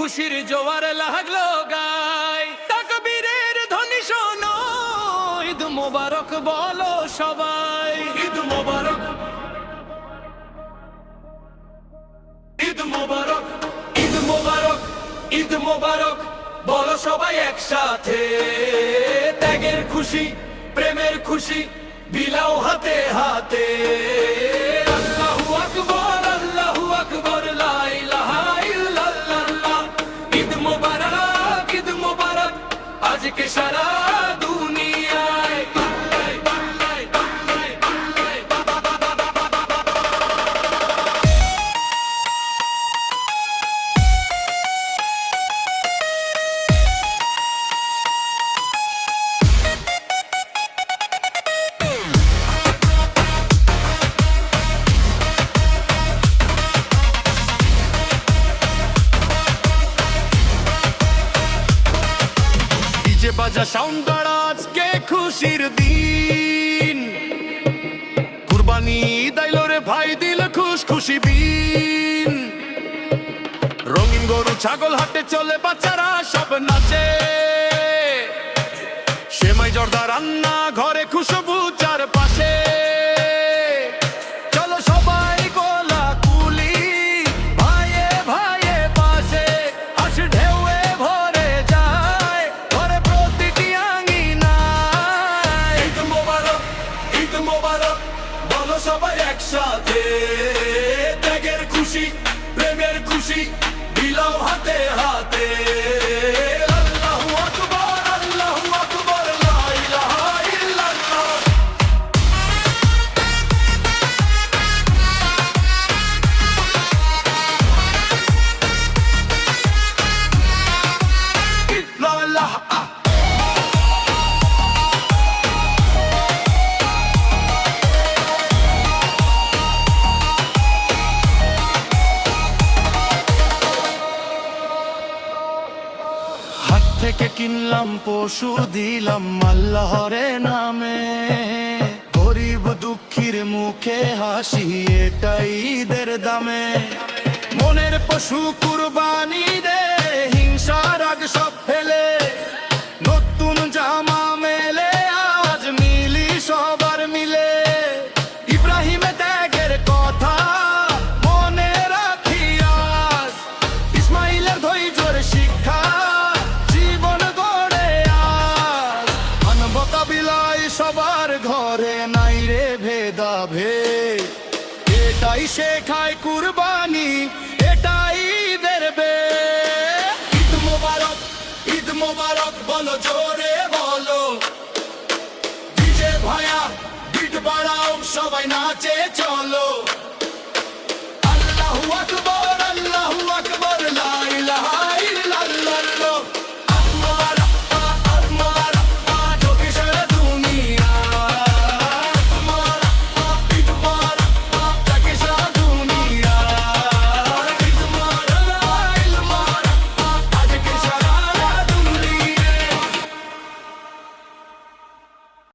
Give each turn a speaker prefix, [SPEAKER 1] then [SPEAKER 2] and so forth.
[SPEAKER 1] খুশির জোয়ার লাগলো গায়, তাকবীরের ধ্বনি শোনো, ঈদ মোবারক বলো সবাই। ঈদ মোবারক, ঈদ মোবারক, ঈদ মোবারক, ঈদ মোবারক বলো সবাই একসাথে। ত্যাগের খুশি, প্রেমের খুশি বিলাও হাতে হাতে। আল্লাহু আকবার, আল্লাহু আকবার, লা ইলাহা ইল্লাল্লাহ। ঈদ মোবারক, ঈদ মোবারক আজকে সারা দুনিয়ায়। বাজা সাউন্ড বাড়া, আজকে খুশির দিন। কুরবানি দাইলো রে ভাই, দিল খুশ খুশি বিন। রঙিন গরু ছাগল হাটে চলে, বাচ্চারা সব নাচে। সেমাই জর্দা রান্না ঘরে, খুশবু চারপাশে। চলো সবাই গোলা কুলি, ভাইয়ে ভাইয়ে পাশে। হাসি ঢেউয়ে ভরে যায় ঘরে প্রতিটি আঙিনায়। ঈদ মোবারক, ঈদ মোবারক বলো সবাই একসাথে। ত্যাগের খুশি, প্রেমের খুশি বিলাও হাতে হাতে। আল্লাহু আকবার, আল্লাহু আকবার, লা ইলাহা ইল্লাল্লাহ। ইল্লাল্লাহ। হাট থেকে কিনলাম পশু, দিলাম আল্লাহর নামে। গরিব দুঃখীর মুখে হাসি, এটাই ঈদের দামে। মনের পশু কুরবানি দে, হিংসা রাগ সব ফেলে। নতুন জামা মেলে, আজ মিলি সবার মিলে। ইব্রাহিমে ত্যাগের কথা মনে রাখি আজ। ইসমাইলের ধৈর্যের শিক্ষা জীবন গড়ে আজ। মানবতা বিলাই সবার ঘরে, নাই রে ভেদাভেদ। এটাই শেখায় কুরবানি, এটাই ঈদের বে। ঈদ মোবারক, ঈদ মোবারক বলো জোরে।